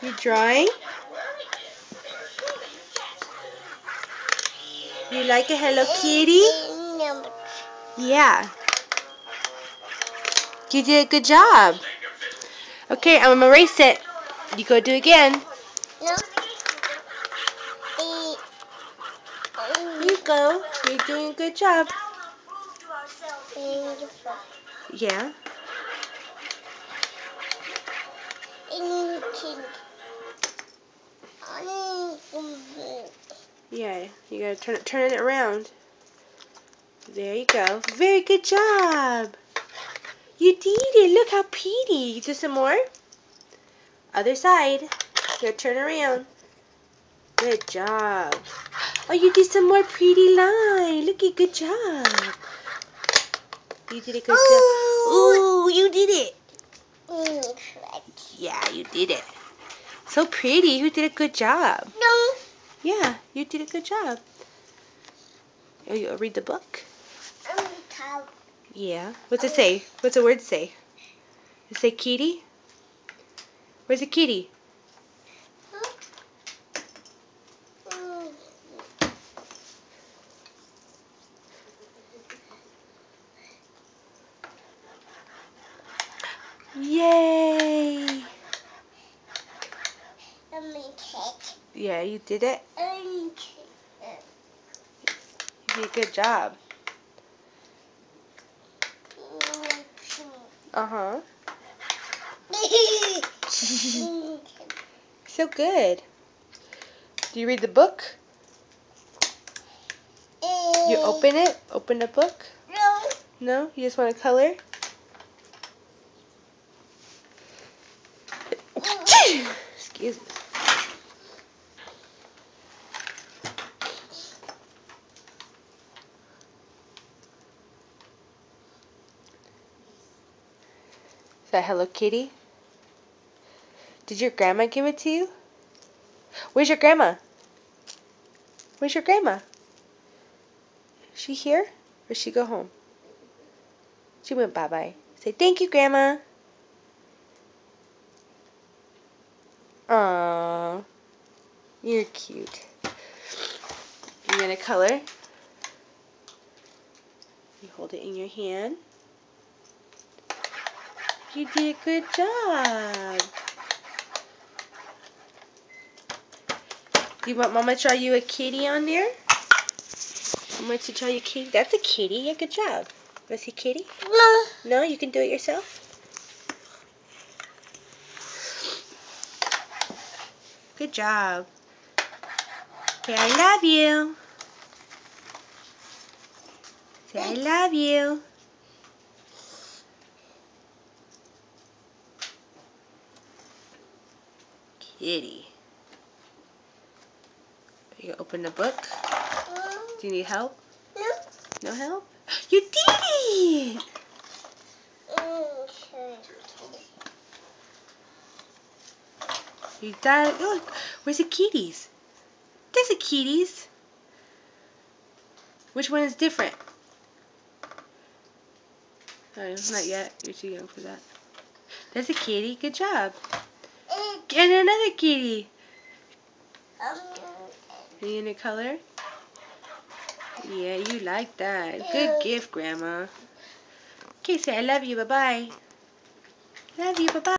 You drawing? You like a Hello Kitty? Yeah. You did a good job. Okay, I'm gonna erase it. You go do it again. No. You go. You're doing a good job. Yeah. Yeah, you gotta turn it around. There you go. Very good job. You did it. Look how pretty. You do some more? Other side. You gotta turn around. Good job. Oh, you did some more pretty line. Look at good job. You did a good job. Ooh, you did it. Yeah, you did it. So pretty. You did a good job. No. Yeah, you did a good job. Oh, you read the book? Yeah. What's it say? What's the word say? Does it say kitty? Where's the kitty? Yay! Yeah, you did it. You did a good job. Uh-huh. So good. Do you read the book? You open it? Open the book? No. No? You just want to color? Excuse me. Is that Hello Kitty? Did your grandma give it to you? Where's your grandma? Where's your grandma? Is she here? Or she go home? She went bye-bye. Say thank you, Grandma. Aww. You're cute. You gonna color? You hold it in your hand. You did a good job. Do you want Mama to draw you a kitty on there? Mama to draw you a kitty? That's a kitty. Yeah, good job. Want to see kitty? No. No? You can do it yourself? Good job. Say I love you. Say I love you. Kitty. You open the book. Do you need help? No. No help? You did it! You done it. Look, where's the kitties? There's the kitties. Which one is different? Oh, not yet. You're too young for that. That's a kitty. Good job. And another kitty. Are you gonna color? Yeah, you like that. Good gift, Grandma. Okay, say I love you. Bye-bye. Love you. Bye-bye.